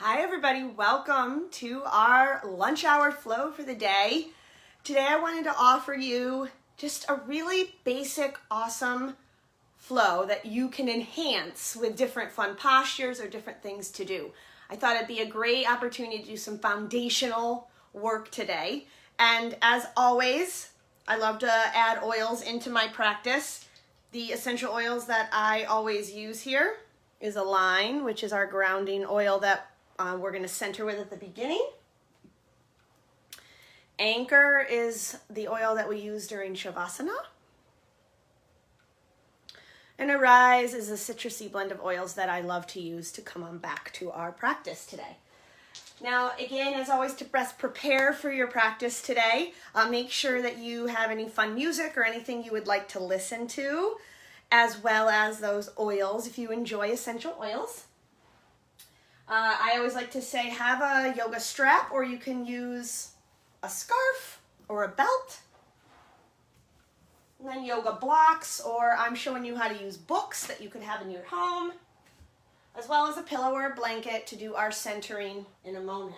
Hi everybody, welcome to our lunch hour flow for the day. Today I wanted to offer you just a really basic, awesome flow that you can enhance with different fun postures or different things to do. I thought it'd be a great opportunity to do some foundational work today. And as always, I love to add oils into my practice. The essential oils that I always use here is Align, which is our grounding oil that we're going to center with at the beginning. Anchor is the oil that we use during savasana. And Arise is a citrusy blend of oils that I love to use to come on back to our practice today. Now, again, as always, to best prepare for your practice today, make sure that you have any fun music or anything you would like to listen to, as well as those oils if you enjoy essential oils. I always like to say have a yoga strap, or you can use a scarf or a belt. And then yoga blocks, or I'm showing you how to use books that you could have in your home, as well as a pillow or a blanket to do our centering in a moment.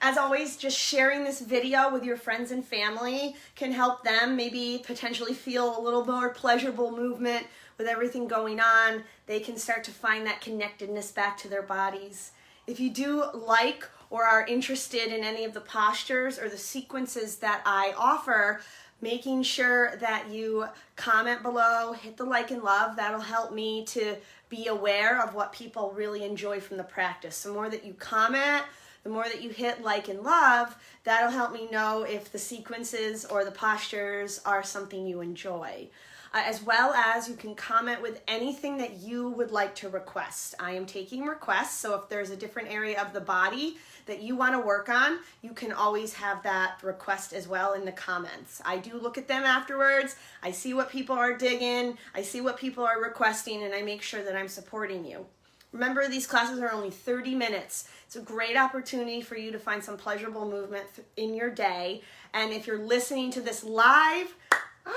As always, just sharing this video with your friends and family can help them maybe potentially feel a little more pleasurable movement with everything going on. They can start to find that connectedness back to their bodies. If you do like or are interested in any of the postures or the sequences that I offer, making sure that you comment below, hit the like and love. That'll help me to be aware of what people really enjoy from the practice. The more that you comment, the more that you hit like and love, that'll help me know if the sequences or the postures are something you enjoy. As well as you can comment with anything that you would like to request. I am taking requests, so if there's a different area of the body that you want to work on, you can always have that request as well in the comments. I do look at them afterwards. I see what people are digging. I see what people are requesting, and I make sure that I'm supporting you. Remember, these classes are only 30 minutes. It's a great opportunity for you to find some pleasurable movement in your day. And if you're listening to this live,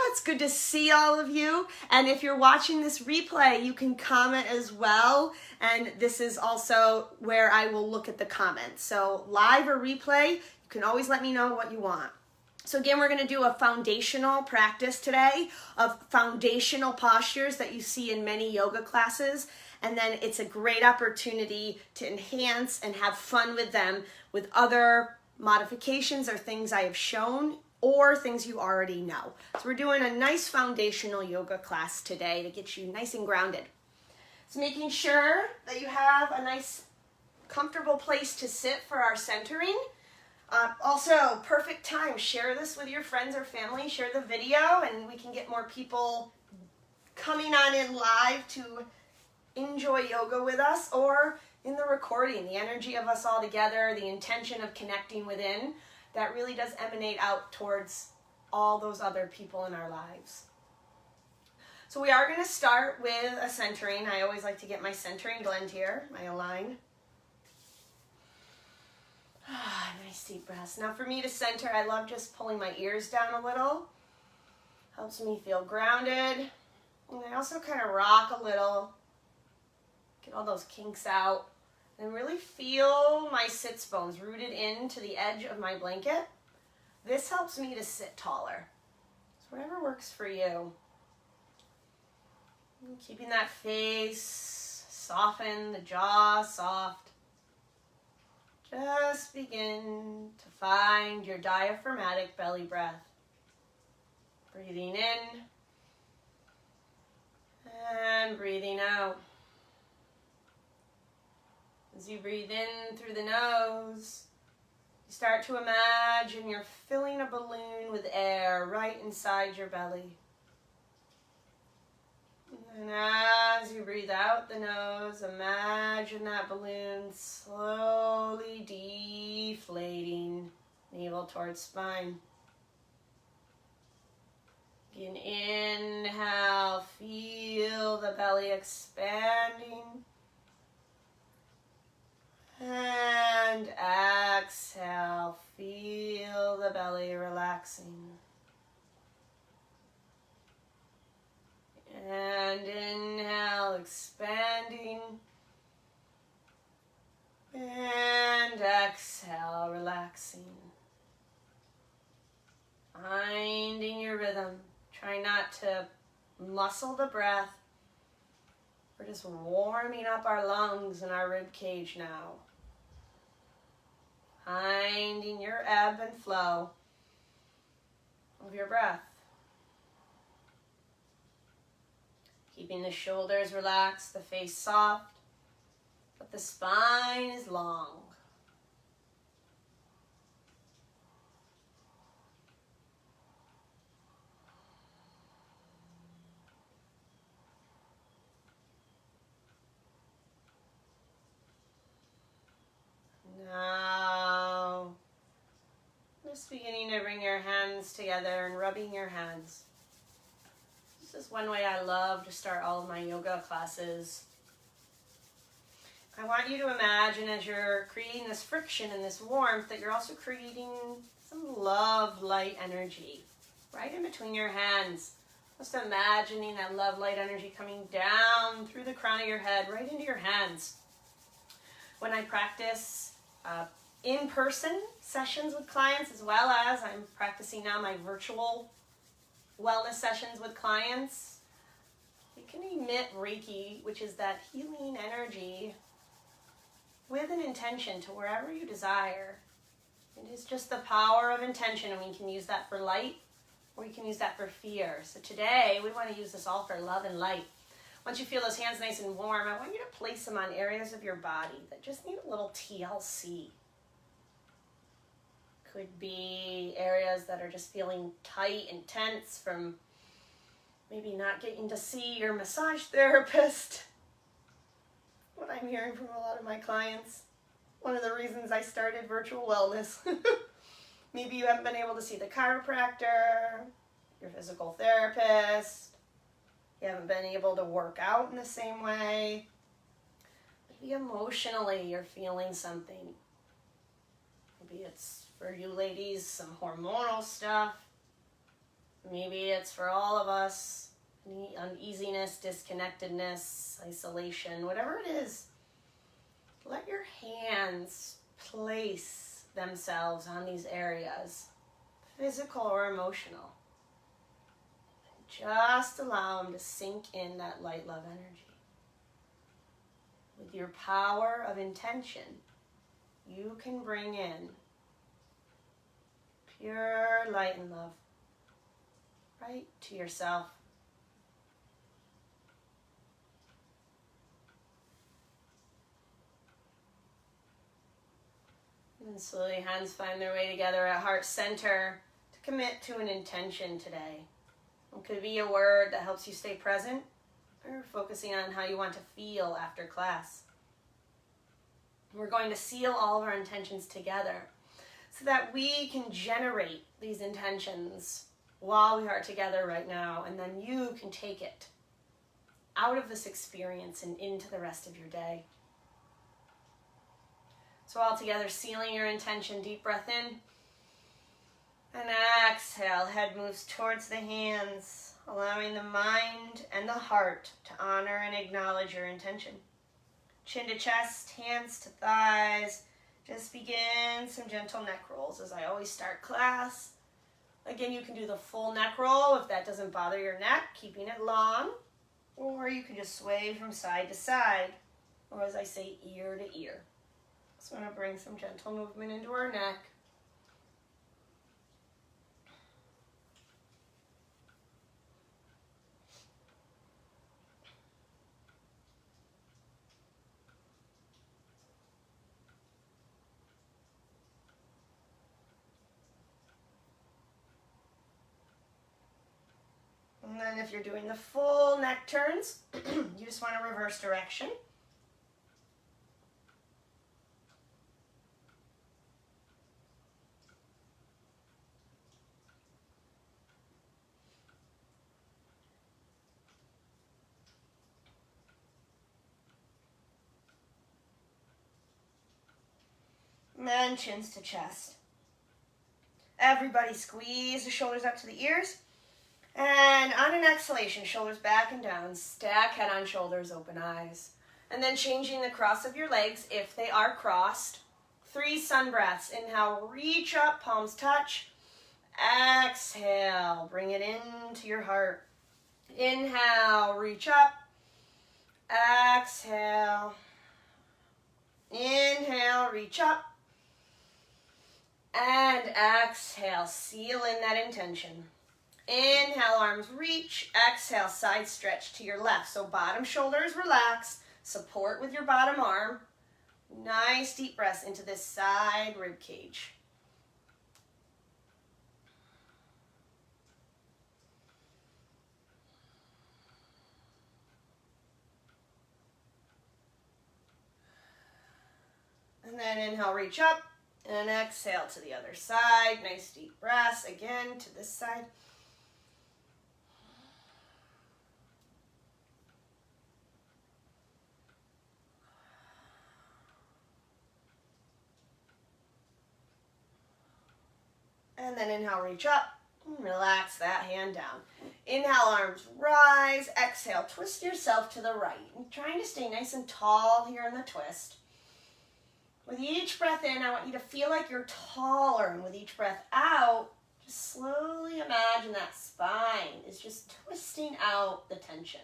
it's good to see all of you. And if you're watching this replay, you can comment as well. And this is also where I will look at the comments. So live or replay, you can always let me know what you want. So again, we're going to do a foundational practice today of foundational postures that you see in many yoga classes. And then it's a great opportunity to enhance and have fun with them with other modifications or things I have shown or things you already know. So we're doing a nice foundational yoga class today to get you nice and grounded. So making sure that you have a nice comfortable place to sit for our centering. Also, perfect time. Share this with your friends or family. Share the video and we can get more people coming on in live to enjoy yoga with us, or in the recording, the energy of us all together, the intention of connecting within, that really does emanate out towards all those other people in our lives. So we are going to start with a centering. I always like to get my centering blend here, my Align. Nice deep breaths. Now for me to center, I love just pulling my ears down a little. Helps me feel grounded. And I also kind of rock a little. Get all those kinks out. And really feel my sits bones rooted into the edge of my blanket. This helps me to sit taller. So whatever works for you. And keeping that face soften, the jaw soft. Just begin to find your diaphragmatic belly breath. Breathing in and breathing out. As you breathe in through the nose, you start to imagine you're filling a balloon with air right inside your belly. And as you breathe out the nose, imagine that balloon slowly deflating, navel towards spine. Again, inhale, feel the belly expanding. And exhale, feel the belly relaxing. And inhale, expanding. And exhale, relaxing. Finding your rhythm. Try not to muscle the breath. We're just warming up our lungs and our rib cage now. Finding your ebb and flow of your breath. Keeping the shoulders relaxed, the face soft, but the spine is long. Now, just beginning to bring your hands together and rubbing your hands. This is one way I love to start all of my yoga classes. I want you to imagine as you're creating this friction and this warmth that you're also creating some love, light energy right in between your hands. Just imagining that love, light energy coming down through the crown of your head, right into your hands. When I practice in-person sessions with clients, as well as I'm practicing now my virtual wellness sessions with clients, you can emit Reiki, which is that healing energy, with an intention to wherever you desire. It is just the power of intention, and we can use that for light, or you can use that for fear. So today, we want to use this all for love and light. Once you feel those hands nice and warm, I want you to place them on areas of your body that just need a little TLC. Could be areas that are just feeling tight and tense from maybe not getting to see your massage therapist. What I'm hearing from a lot of my clients. One of the reasons I started virtual wellness. Maybe you haven't been able to see the chiropractor, your physical therapist. You haven't been able to work out in the same way. Maybe emotionally you're feeling something. Maybe it's, for you ladies, some hormonal stuff. Maybe it's for all of us, any uneasiness, disconnectedness, isolation, whatever it is. Let your hands place themselves on these areas, physical or emotional. Just allow them to sink in that light, love energy. With your power of intention, you can bring in pure light and love right to yourself. And slowly hands find their way together at heart center to commit to an intention today. It could be a word that helps you stay present, or focusing on how you want to feel after class. We're going to seal all of our intentions together so that we can generate these intentions while we are together right now, and then you can take it out of this experience and into the rest of your day. So all together, sealing your intention, deep breath in. And exhale, head moves towards the hands, allowing the mind and the heart to honor and acknowledge your intention. Chin to chest, hands to thighs. Just begin some gentle neck rolls as I always start class. Again, you can do the full neck roll if that doesn't bother your neck, keeping it long. Or you can just sway from side to side, or as I say, ear to ear. So I'm going to bring some gentle movement into our neck. And then if you're doing the full neck turns, you just want to reverse direction. And then chins to chest. Everybody squeeze the shoulders up to the ears. And on an exhalation, shoulders back and down, stack head on shoulders, open eyes. And then changing the cross of your legs, if they are crossed, 3 sun breaths. Inhale, reach up, palms touch. Exhale, bring it into your heart. Inhale, reach up. Exhale. Inhale, reach up. And exhale, seal in that intention. Inhale, arms reach. Exhale, side stretch to your left. So bottom shoulder is relaxed. Support with your bottom arm. Nice deep breaths into this side rib cage. And then inhale, reach up. And exhale to the other side. Nice deep breaths. Again, to this side. And then inhale, reach up. Relax that hand down. Inhale, arms rise. Exhale, twist yourself to the right. I'm trying to stay nice and tall here in the twist. With each breath in, I want you to feel like you're taller. And with each breath out, just slowly imagine that spine is just twisting out the tension.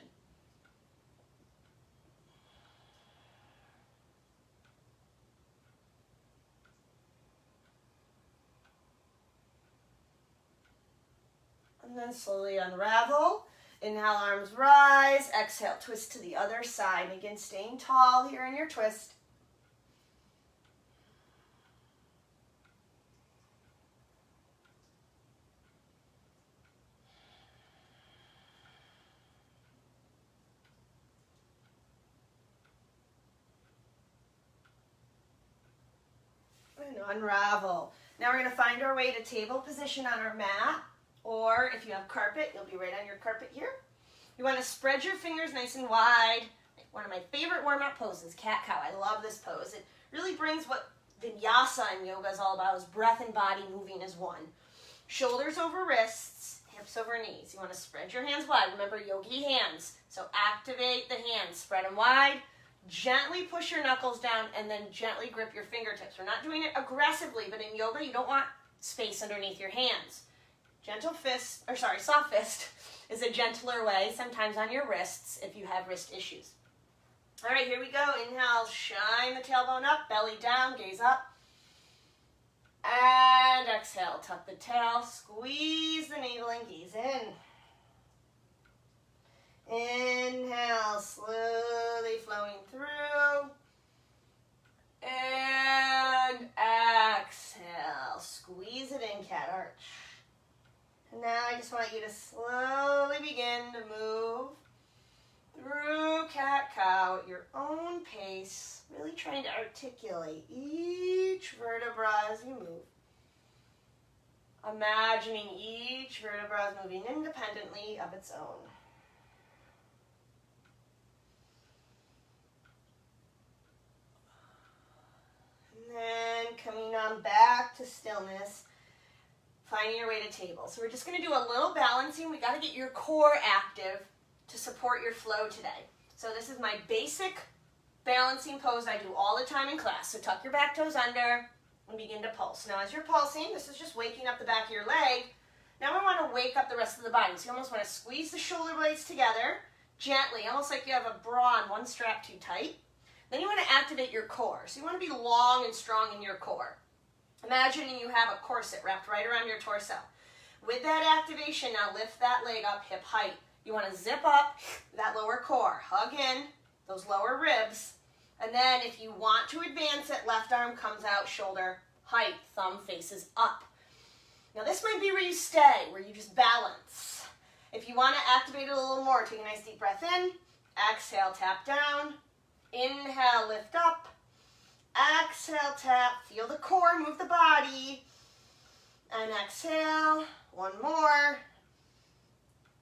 And then slowly unravel. Inhale, arms rise. Exhale, twist to the other side. Again, staying tall here in your twist. And unravel. Now we're going to find our way to table position on our mat. Or if you have carpet, you'll be right on your carpet here. You want to spread your fingers nice and wide. One of my favorite warm-up poses, cat-cow. I love this pose. It really brings what vinyasa and yoga is all about, is breath and body moving as one. Shoulders over wrists, hips over knees. You want to spread your hands wide. Remember, yogi hands. So activate the hands. Spread them wide. Gently push your knuckles down and then gently grip your fingertips. We're not doing it aggressively, but in yoga, you don't want space underneath your hands. Soft fist is a gentler way, sometimes on your wrists if you have wrist issues. All right, here we go. Inhale, shine the tailbone up, belly down, gaze up. And exhale, tuck the tail, squeeze the navel and gaze in. Inhale, slowly flowing through. And exhale, squeeze it in, cat arch. And now I just want you to slowly begin to move through cat-cow at your own pace, really trying to articulate each vertebra as you move. Imagining each vertebra is moving independently of its own. And then coming on back to stillness. Finding your way to table. So we're just going to do a little balancing. We got to get your core active to support your flow today. So this is my basic balancing pose I do all the time in class. So tuck your back toes under and begin to pulse. Now as you're pulsing, this is just waking up the back of your leg. Now we want to wake up the rest of the body. So you almost want to squeeze the shoulder blades together gently, almost like you have a bra on one strap too tight. Then you want to activate your core. So you want to be long and strong in your core. Imagining you have a corset wrapped right around your torso. With that activation, now lift that leg up hip height. You want to zip up that lower core. Hug in those lower ribs. And then if you want to advance it, left arm comes out, shoulder height, thumb faces up. Now this might be where you stay, where you just balance. If you want to activate it a little more, take a nice deep breath in. Exhale, tap down. Inhale, lift up. Exhale, tap, feel the core, move the body. And exhale, one more.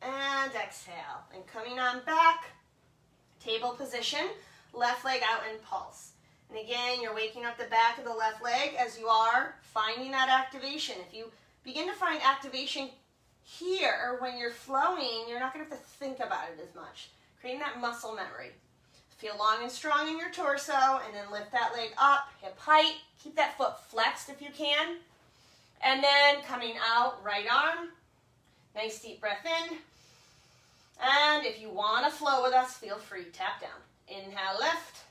And exhale. And coming on back, table position, left leg out and pulse. And again, you're waking up the back of the left leg as you are finding that activation. If you begin to find activation here when you're flowing, you're not going to have to think about it as much. Creating that muscle memory. Feel long and strong in your torso, and then lift that leg up, hip height. Keep that foot flexed if you can. And then coming out, right arm. Nice deep breath in. And if you want to flow with us, feel free. Tap down. Inhale, lift.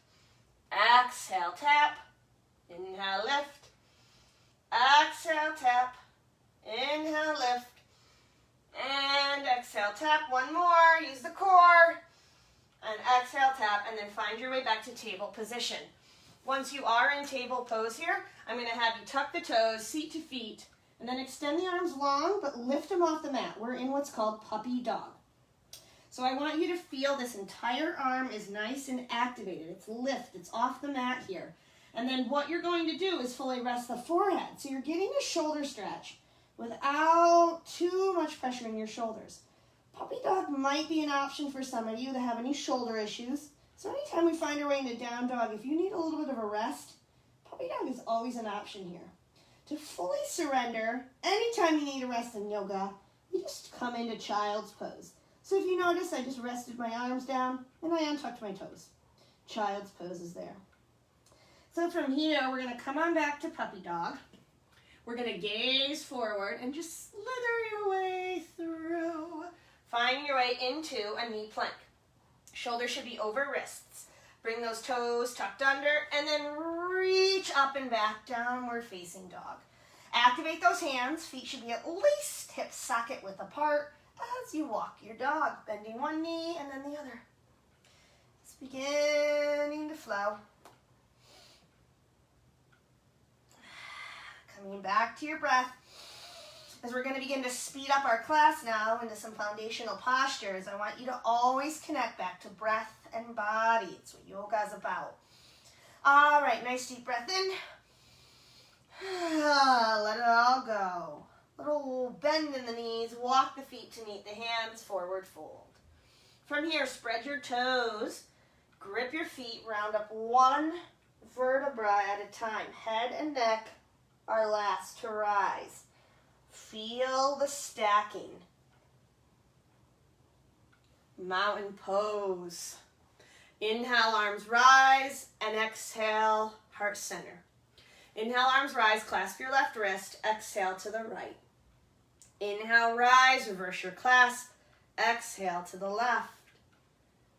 Exhale, tap. Inhale, lift. Exhale, tap. Inhale, lift. And exhale, tap. One more. Use the core. And exhale, tap. And then find your way back to table position. Once you are in table pose here, I'm going to have you tuck the toes, seat to feet, and then extend the arms long, but lift them off the mat. We're in what's called puppy dog. So I want you to feel this entire arm is nice and activated. It's lift, it's off the mat here. And then what you're going to do is fully rest the forehead. So you're getting a shoulder stretch without too much pressure in your shoulders. Puppy dog might be an option for some of you that have any shoulder issues. So anytime we find our way into down dog, if you need a little bit of a rest, puppy dog is always an option here. To fully surrender, anytime you need a rest in yoga, you just come into child's pose. So if you notice, I just rested my arms down and I untucked my toes. Child's pose is there. So from here, we're going to come on back to puppy dog. We're going to gaze forward and just slither your way through. Find your way into a knee plank. Shoulders should be over wrists. Bring those toes tucked under and then reach up and back, downward facing dog. Activate those hands. Feet should be at least hip socket width apart as you walk your dog, bending one knee and then the other. It's beginning to flow. Coming back to your breath. As we're going to begin to speed up our class now into some foundational postures, I want you to always connect back to breath and body. It's what yoga is about. All right, nice deep breath in. Let it all go. Little bend in the knees, walk the feet to meet the hands, forward fold. From here, spread your toes, grip your feet, round up one vertebra at a time. Head and neck are last to rise. Feel the stacking. Mountain pose. Inhale, arms rise, and exhale, heart center. Inhale, arms rise, clasp your left wrist, exhale to the right. Inhale, rise, reverse your clasp, exhale to the left.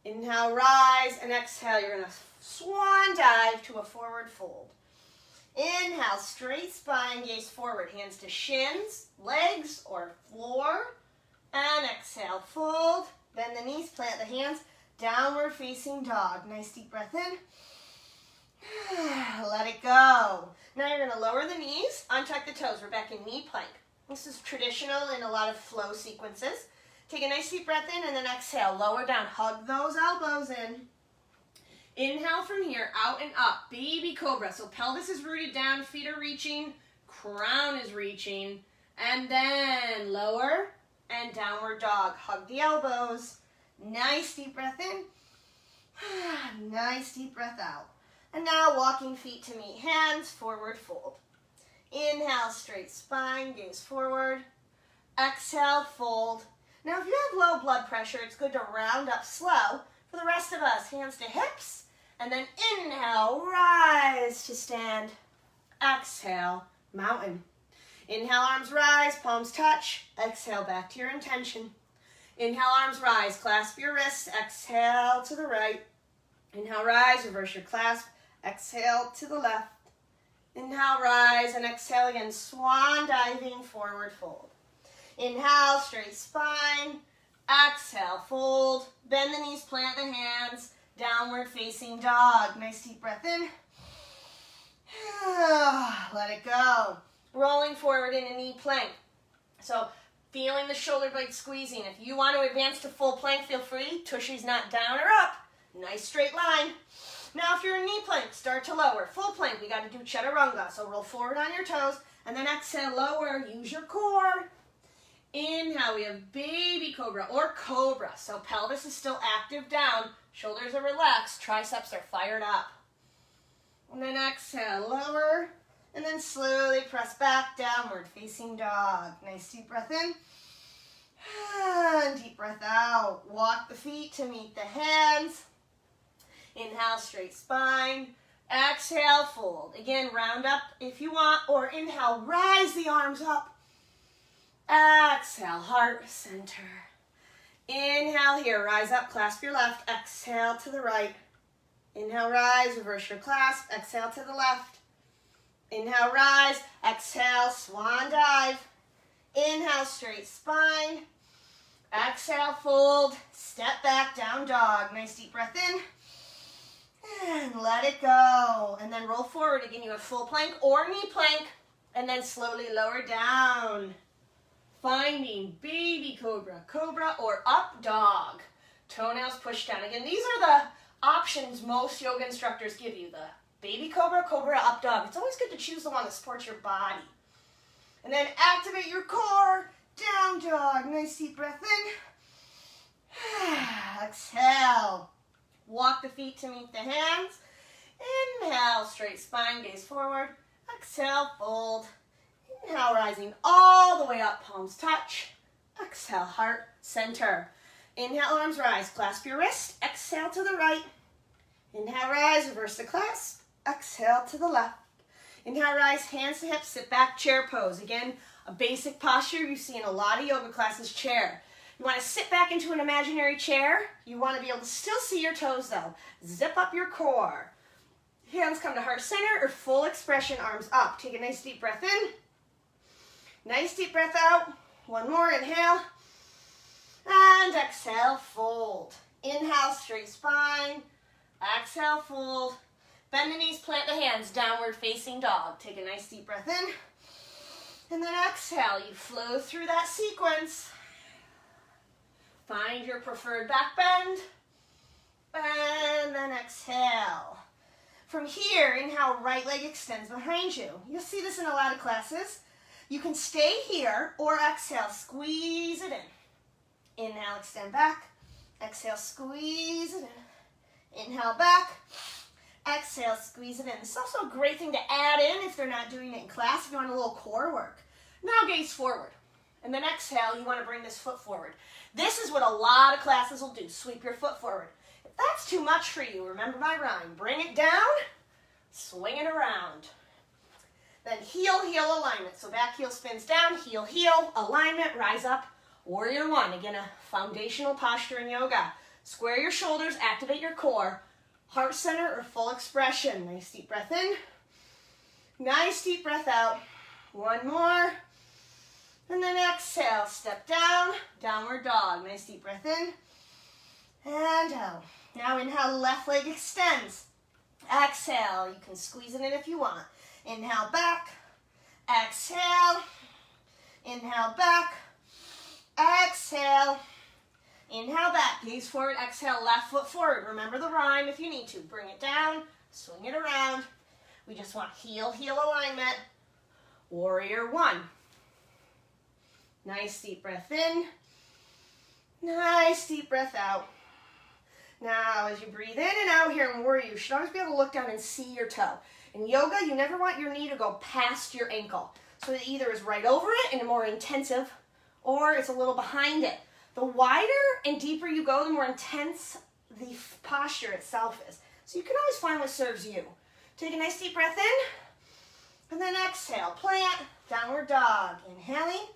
Inhale, rise, and exhale, you're going to swan dive to a forward fold. Inhale, straight spine, gaze forward, hands to shins, legs, or floor. And exhale, fold, bend the knees, plant the hands, downward facing dog. Nice deep breath in. Let it go. Now you're going to lower the knees, untuck the toes. We're back in knee plank. This is traditional in a lot of flow sequences. Take a nice deep breath in and then exhale. Lower down. Hug those elbows in. Inhale from here, out and up. Baby cobra. So pelvis is rooted down, feet are reaching, crown is reaching. And then lower and downward dog. Hug the elbows. Nice deep breath in. Nice deep breath out. And now walking feet to meet hands, forward fold. Inhale, straight spine, gaze forward. Exhale, fold. Now if you have low blood pressure, it's good to round up slow. For the rest of us, hands to hips. And then inhale, rise to stand. Exhale, mountain. Inhale, arms rise, palms touch. Exhale, back to your intention. Inhale, arms rise, clasp your wrists. Exhale to the right. Inhale, rise, reverse your clasp. Exhale to the left. Inhale, rise, and exhale again. Swan diving, forward fold. Inhale, straight spine. Exhale, fold. Bend the knees, plant the hands. Downward facing dog. Nice deep breath in. Let it go. Rolling forward in a knee plank. So feeling the shoulder blades squeezing. If you want to advance to full plank, feel free. Tushy's not down or up. Nice straight line. Now if you're in knee plank, start to lower. Full plank, we got to do chaturanga. So roll forward on your toes and then exhale, lower. Use your core. Inhale, we have baby cobra or cobra. So pelvis is still active down. Shoulders are relaxed. Triceps are fired up. And then exhale, lower. And then slowly press back, downward facing dog. Nice deep breath in. And deep breath out. Walk the feet to meet the hands. Inhale, straight spine. Exhale, fold. Again, round up if you want, or inhale, rise the arms up. Exhale, heart center. Inhale here, rise up, clasp your left. Exhale to the right. Inhale, rise, reverse your clasp. Exhale to the left. Inhale, rise. Exhale, swan dive. Inhale, straight spine. Exhale, fold. Step back, down dog. Nice deep breath in. And let it go. And then roll forward. Again, you have full plank or knee plank. And then slowly lower down. Finding baby cobra, cobra, or up dog. Toenails push down. Again, these are the options most yoga instructors give you. The baby cobra, cobra, up dog. It's always good to choose the one that supports your body. And then activate your core. Down dog. Nice deep breath in. Exhale. Walk the feet to meet the hands. Inhale, straight spine, gaze forward. Exhale, fold. Inhale, rising all the way up, palms touch. Exhale, heart center. Inhale, arms rise, clasp your wrist. Exhale to the right. Inhale, rise, reverse the clasp. Exhale to the left. Inhale, rise, hands to hips, sit back, chair pose. Again, a basic posture you see in a lot of yoga classes, chair. You want to sit back into an imaginary chair. You want to be able to still see your toes though. Zip up your core. Hands come to heart center or full expression, arms up. Take a nice deep breath in. Nice deep breath out. One more, inhale. And exhale, fold. Inhale, straight spine. Exhale, fold. Bend the knees, plant the hands, downward facing dog. Take a nice deep breath in. And then exhale, you flow through that sequence. Find your preferred back bend. And then exhale. From here, inhale, right leg extends behind you. You'll see this in a lot of classes. You can stay here or exhale, squeeze it in. Inhale, extend back. Exhale, squeeze it in. Inhale, back. Exhale, squeeze it in. This is also a great thing to add in if they're not doing it in class, if you want a little core work. Now gaze forward. And then exhale, you want to bring this foot forward. This is what a lot of classes will do. Sweep your foot forward. If that's too much for you, remember my rhyme. Bring it down, swing it around. Then heel, heel alignment. So back heel spins down, heel, heel, alignment, rise up. Warrior one. Again, a foundational posture in yoga. Square your shoulders, activate your core. Heart center or full expression. Nice deep breath in. Nice deep breath out. One more. And then exhale, step down, downward dog. Nice deep breath in. And out. Now inhale, left leg extends. Exhale, you can squeeze it in if you want. Inhale, back. Exhale. Inhale, back. Exhale. Inhale, back. Gaze forward. Exhale, left foot forward. Remember the rhyme if you need to. Bring it down. Swing it around. We just want heel, heel alignment. Warrior one. Nice deep breath in. Nice deep breath out. Now, as you breathe in and out here in warrior, you should always be able to look down and see your toe. In yoga, you never want your knee to go past your ankle. So it either is right over it in a more intensive, or it's a little behind it. The wider and deeper you go, the more intense the posture itself is. So you can always find what serves you. Take a nice deep breath in, and then exhale. Plant, downward dog. Inhaling,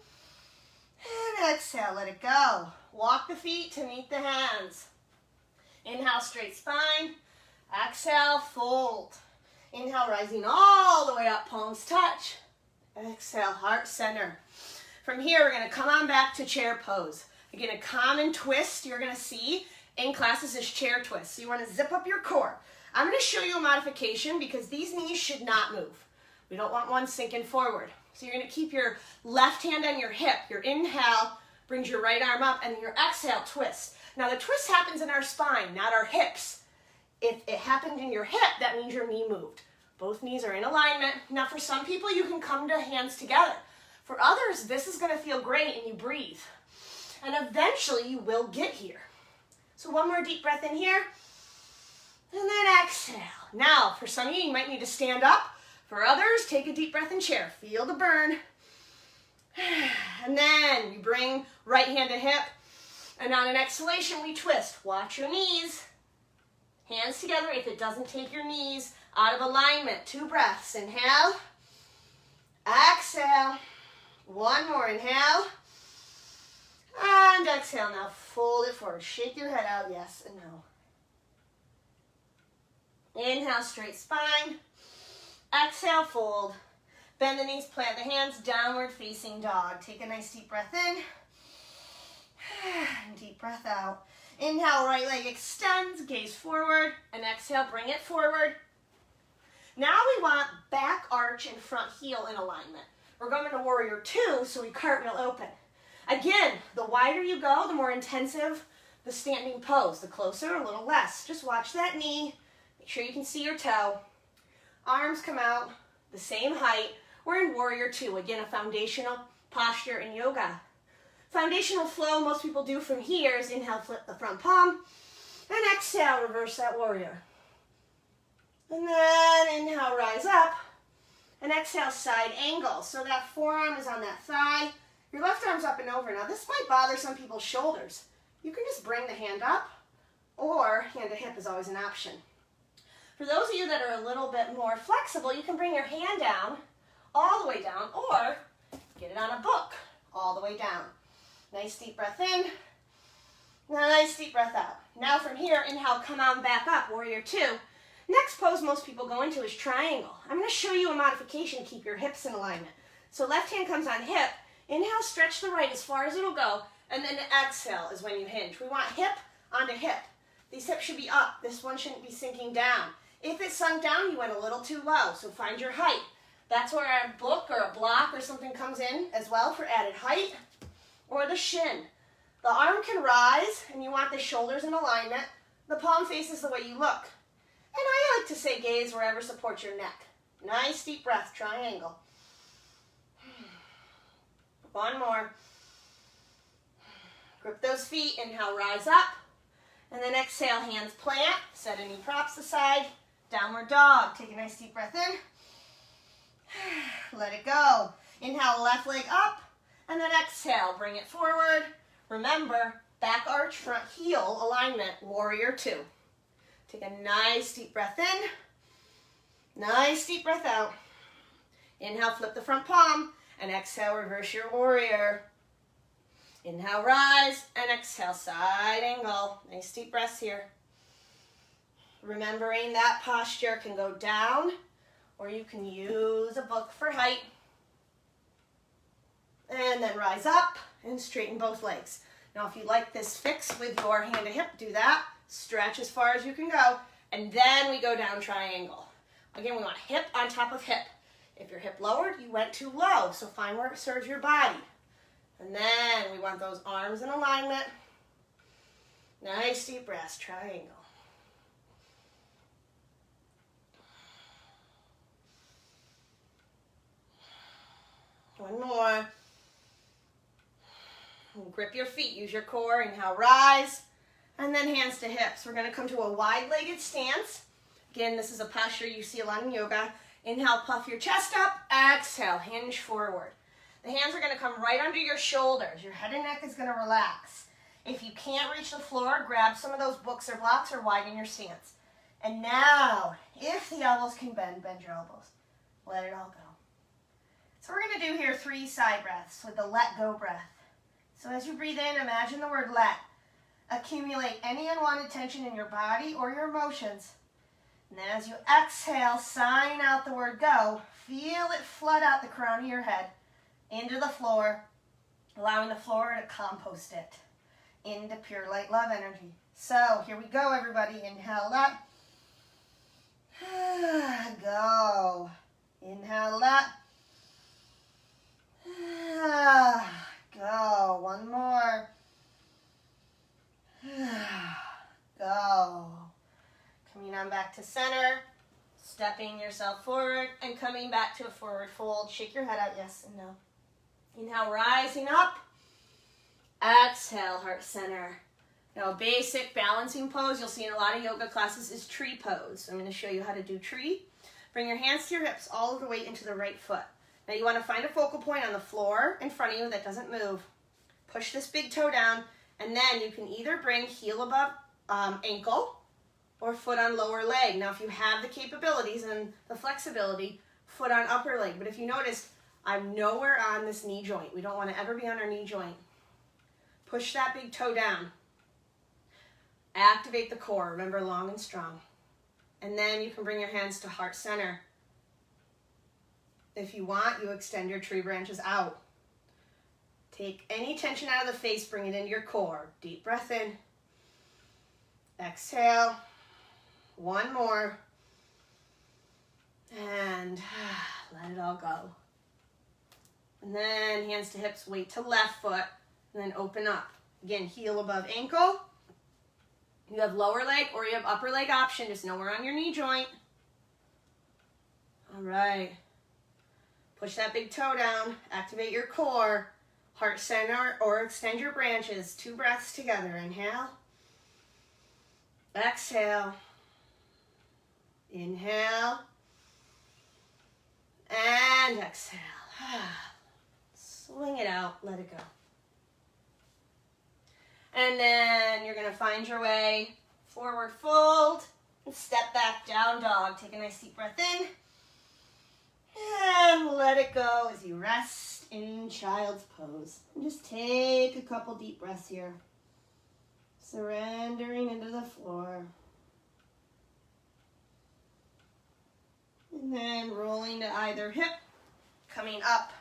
and exhale. Let it go. Walk the feet to meet the hands. Inhale, straight spine. Exhale, fold. Inhale, rising all the way up, palms touch. Exhale, heart center. From here, we're going to come on back to chair pose. Again, a common twist you're going to see in classes is chair twist. So you want to zip up your core. I'm going to show you a modification because these knees should not move. We don't want one sinking forward. So you're going to keep your left hand on your hip. Your inhale brings your right arm up, and your exhale, twist. Now, the twist happens in our spine, not our hips. If it happened in your hip, that means your knee moved. Both knees are in alignment. Now, for some people, you can come to hands together. For others, this is going to feel great, and you breathe. And eventually, you will get here. So one more deep breath in here. And then exhale. Now, for some of you, you might need to stand up. For others, take a deep breath in chair. Feel the burn. And then you bring right hand to hip. And on an exhalation, we twist. Watch your knees. Hands together if it doesn't take your knees out of alignment. 2 breaths. Inhale. Exhale. 1 more. Inhale. And exhale. Now fold it forward. Shake your head out. Yes and no. Inhale, straight spine. Exhale, fold. Bend the knees, plant the hands, downward facing dog. Take a nice deep breath in. And deep breath out. Inhale, right leg extends, gaze forward. And exhale, bring it forward. Now we want back arch and front heel in alignment. We're going to warrior 2, so we cartwheel open. Again, the wider you go, the more intensive the standing pose. The closer, a little less. Just watch that knee. Make sure you can see your toe. Arms come out the same height. We're in warrior 2. Again, a foundational posture in yoga. Foundational flow most people do from here is inhale, flip the front palm. And exhale, reverse that warrior. And then inhale, rise up. And exhale, side angle. So that forearm is on that thigh. Your left arm's up and over. Now this might bother some people's shoulders. You can just bring the hand up, or hand to hip is always an option. For those of you that are a little bit more flexible, you can bring your hand down, all the way down, or get it on a book, all the way down. Nice deep breath in, nice deep breath out. Now from here, inhale, come on back up, warrior 2. Next pose most people go into is triangle. I'm going to show you a modification to keep your hips in alignment. So left hand comes on hip, inhale, stretch the right as far as it'll go, and then exhale is when you hinge. We want hip onto hip. These hips should be up. This one shouldn't be sinking down. If it sunk down, you went a little too low, so find your height. That's where a book or a block or something comes in as well for added height, or the shin. The arm can rise, and you want the shoulders in alignment. The palm faces the way you look. And I like to say gaze wherever supports your neck. Nice deep breath, triangle. 1 more. Grip those feet, inhale, rise up. And then exhale, hands plant. Set any props aside. Downward dog. Take a nice deep breath in. Let it go. Inhale, left leg up. And then exhale, bring it forward. Remember, back arch, front heel alignment, warrior 2. Take a nice deep breath in. Nice deep breath out. Inhale, flip the front palm. And exhale, reverse your warrior. Inhale, rise. And exhale, side angle. Nice deep breaths here. Remembering that posture can go down, or you can use a book for height. And then rise up and straighten both legs. Now, if you like this fix with your hand to hip, do that. Stretch as far as you can go. And then we go down triangle. Again, we want hip on top of hip. If your hip lowered, you went too low. So find where it serves your body. And then we want those arms in alignment. Nice deep breaths, triangle. One more. Grip your feet, use your core, inhale, rise, and then hands to hips. We're going to come to a wide-legged stance. Again, this is a posture you see a lot in yoga. Inhale, puff your chest up, exhale, hinge forward. The hands are going to come right under your shoulders. Your head and neck is going to relax. If you can't reach the floor, grab some of those books or blocks or widen your stance. And now, if the elbows can bend, bend your elbows. Let it all go. So we're going to do here 3 side breaths with the let go breath. So as you breathe in, imagine the word let. Accumulate any unwanted tension in your body or your emotions. And then as you exhale, sign out the word go. Feel it flood out the crown of your head into the floor, allowing the floor to compost it into pure light love energy. So here we go, everybody. Inhale, let. Go. Inhale, let. Go. One more. Go. Coming on back to center. Stepping yourself forward and coming back to a forward fold. Shake your head out, yes and no. Inhale, rising up. Exhale, heart center. Now, a basic balancing pose you'll see in a lot of yoga classes is tree pose. I'm going to show you how to do tree. Bring your hands to your hips all the way into the right foot. Now you want to find a focal point on the floor in front of you that doesn't move. Push this big toe down, and then you can either bring heel above ankle, or foot on lower leg. Now, if you have the capabilities and the flexibility, foot on upper leg. But if you notice, I'm nowhere on this knee joint. We don't want to ever be on our knee joint. Push that big toe down. Activate the core. Remember, long and strong. And then you can bring your hands to heart center. If you want, you extend your tree branches out. Take any tension out of the face, bring it into your core. Deep breath in. Exhale. One more. And let it all go. And then hands to hips, weight to left foot, and then open up. Again, heel above ankle. You have lower leg or you have upper leg option, just nowhere on your knee joint. All right. Push that big toe down, activate your core, heart center, or extend your branches. 2 breaths together. Inhale. Exhale. Inhale. And exhale. Swing it out, let it go. And then you're gonna find your way, forward fold, and step back, down dog. Take a nice deep breath in, and let it go as you rest in child's pose. And just take a couple deep breaths here. Surrendering into the floor. And then rolling to either hip, coming up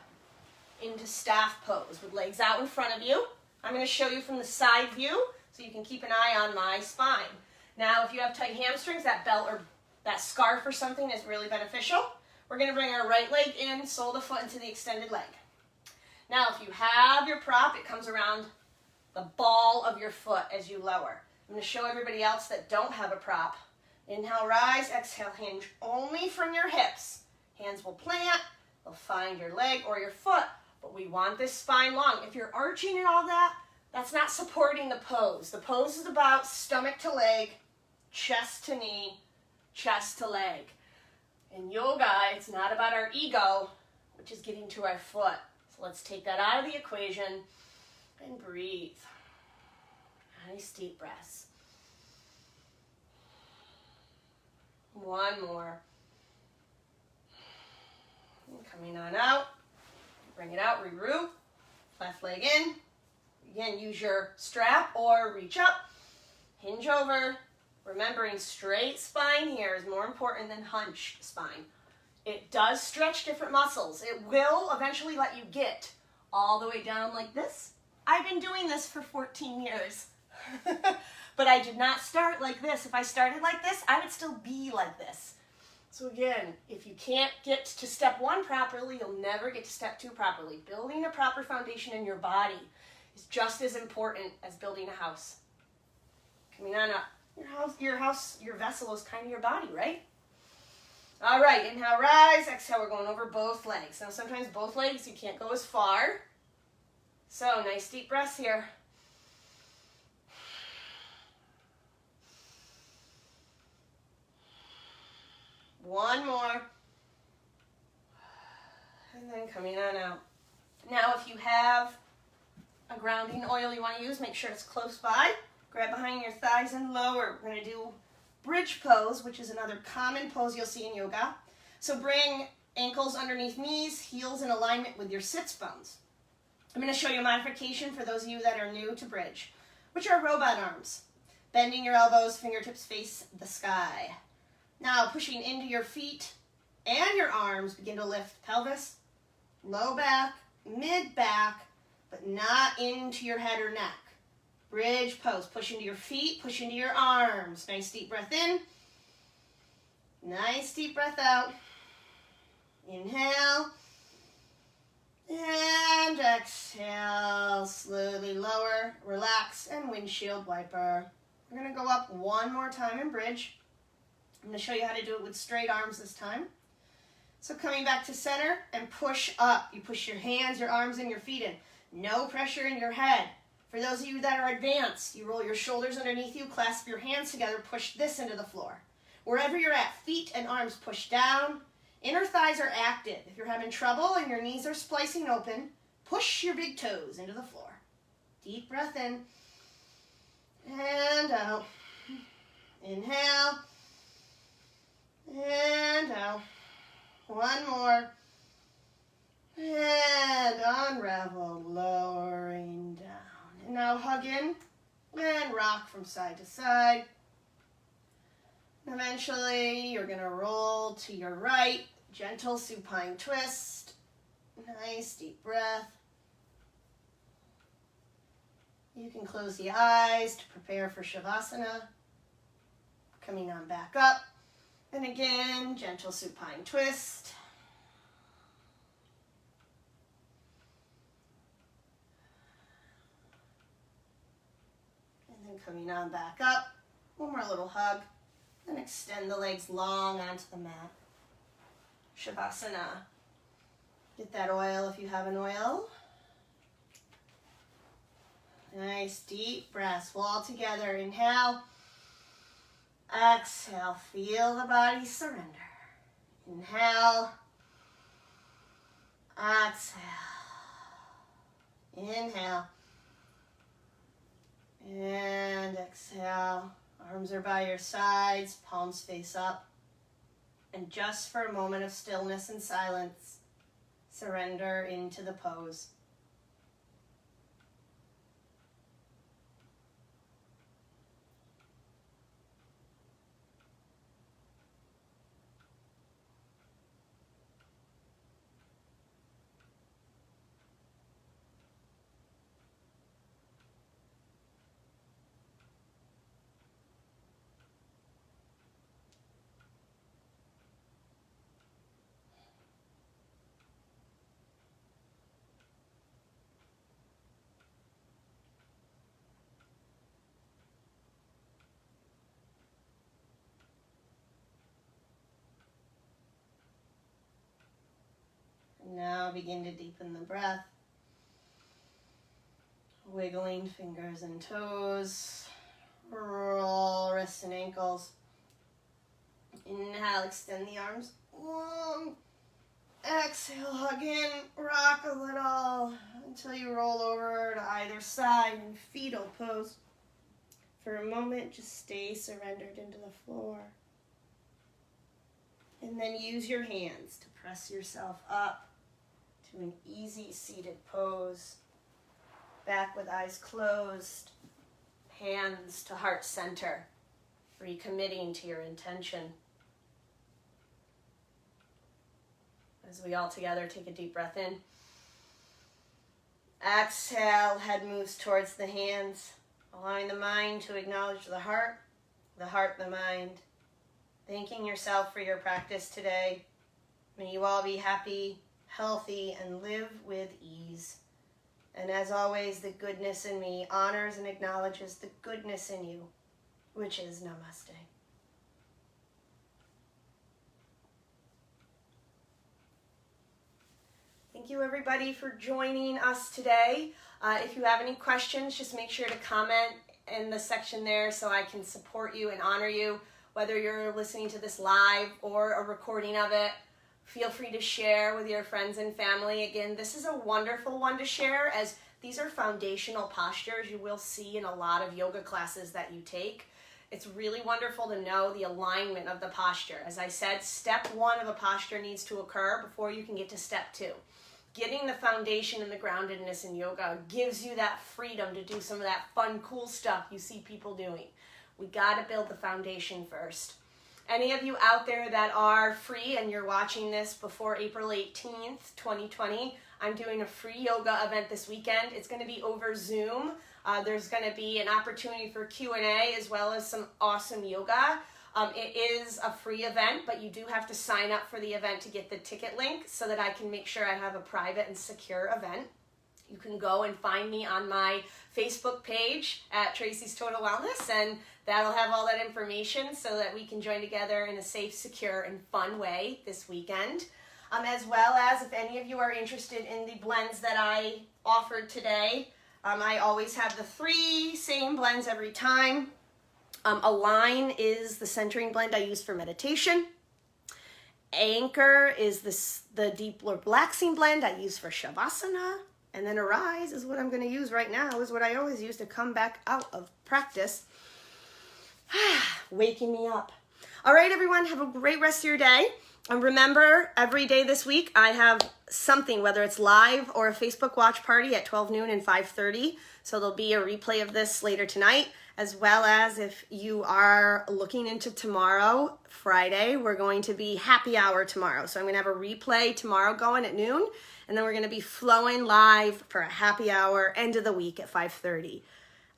into staff pose with legs out in front of you. I'm going to show you from the side view so you can keep an eye on my spine. Now, if you have tight hamstrings, that belt or that scarf or something is really beneficial. We're going to bring our right leg in, sole the foot into the extended leg. Now, if you have your prop, it comes around the ball of your foot as you lower. I'm going to show everybody else that don't have a prop. Inhale, rise. Exhale, hinge only from your hips. Hands will plant. They'll find your leg or your foot. But we want this spine long. If you're arching and all that, that's not supporting the pose. The pose is about stomach to leg, chest to knee, chest to leg. In yoga, it's not about our ego, which is getting to our foot. So let's take that out of the equation and breathe. Nice deep breaths. One more. And coming on out. Bring it out, regroup. Left leg in. Again, use your strap or reach up. Hinge over. Remembering straight spine here is more important than hunched spine. It does stretch different muscles. It will eventually let you get all the way down like this. I've been doing this for 14 years. But I did not start like this. If I started like this, I would still be like this. So again, if you can't get to step 1 properly, you'll never get to step 2 properly. Building a proper foundation in your body is just as important as building a house. Coming on up. Your vessel is kind of your body, right? All right, inhale, rise. Exhale, we're going over both legs. Now sometimes both legs, you can't go as far. So nice deep breaths here. One more. And then coming on out. Now if you have a grounding oil you want to use, make sure it's close by. Grab behind your thighs and lower. We're going to do bridge pose, which is another common pose you'll see in yoga. So bring ankles underneath knees, heels in alignment with your sits bones. I'm going to show you a modification for those of you that are new to bridge, which are robot arms. Bending your elbows, fingertips face the sky. Now pushing into your feet and your arms, begin to lift pelvis, low back, mid back, but not into your head or neck. Bridge pose. Push into your feet, push into your arms. Nice deep breath in. Nice deep breath out. Inhale. And exhale. Slowly lower, relax, and windshield wiper. We're going to go up one more time in bridge. I'm going to show you how to do it with straight arms this time. So coming back to center and push up. You push your hands, your arms, and your feet in. No pressure in your head. For those of you that are advanced, you roll your shoulders underneath you, clasp your hands together, push this into the floor. Wherever you're at, feet and arms push down. Inner thighs are active. If you're having trouble and your knees are splicing open, push your big toes into the floor. Deep breath in and out. Inhale. And out. One more. And unravel, lowering down. And now hug in and rock from side to side. Eventually, you're going to roll to your right. Gentle supine twist. Nice deep breath. You can close the eyes to prepare for Shavasana. Coming on back up. And again, gentle supine twist. And then coming on back up. One more little hug. And extend the legs long onto the mat. Shavasana. Get that oil if you have an oil. Nice deep breaths. We'll all together. Inhale. Exhale. Feel the body surrender. Inhale. Exhale. Inhale. And exhale. Arms are by your sides. Palms face up. And just for a moment of stillness and silence, surrender into the pose. Now begin to deepen the breath. Wiggling fingers and toes. Roll wrists and ankles. Inhale, extend the arms long. Exhale, hug in, rock a little until you roll over to either side in fetal pose. For a moment, just stay surrendered into the floor. And then use your hands to press yourself up to an easy seated pose. Back with eyes closed, hands to heart center, recommitting to your intention. As we all together take a deep breath in. Exhale, head moves towards the hands, allowing the mind to acknowledge the heart the mind. Thanking yourself for your practice today. May you all be happy, healthy, and live with ease. And as always, the goodness in me honors and acknowledges the goodness in you, which is Namaste. Thank you, everybody, for joining us today. If you have any questions, just make sure to comment in the section there so I can support you and honor you, whether you're listening to this live or a recording of it. Feel free to share with your friends and family. Again, this is a wonderful one to share, as these are foundational postures you will see in a lot of yoga classes that you take. It's really wonderful to know the alignment of the posture. As I said, step one of a posture needs to occur before you can get to step two. Getting the foundation and the groundedness in yoga gives you that freedom to do some of that fun, cool stuff you see people doing. We got to build the foundation first. Any of you out there that are free and you're watching this before April 18th, 2020, I'm doing a free yoga event this weekend. It's going to be over Zoom. There's going to be an opportunity for Q&A as well as some awesome yoga. It is a free event, but you do have to sign up for the event to get the ticket link so that I can make sure I have a private and secure event. You can go and find me on my Facebook page at Tracy's Total Wellness, and that'll have all that information so that we can join together in a safe, secure, and fun way this weekend. As well as if any of you are interested in the blends that I offered today, I always have the 3 same blends every time. Align is the centering blend I use for meditation. Anchor is the deep relaxing blend I use for Shavasana. And then Arise is what I'm going to use right now, is what I always use to come back out of practice. Waking me up. All right, everyone, have a great rest of your day. And remember, every day this week, I have something, whether it's live or a Facebook watch party at 12 noon and 5:30. So there'll be a replay of this later tonight, as well as if you are looking into tomorrow, Friday, we're going to be happy hour tomorrow. So I'm going to have a replay tomorrow going at noon, and then we're going to be flowing live for a happy hour end of the week at 5:30.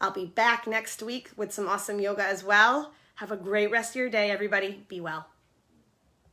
I'll be back next week with some awesome yoga as well. Have a great rest of your day, everybody. Be well.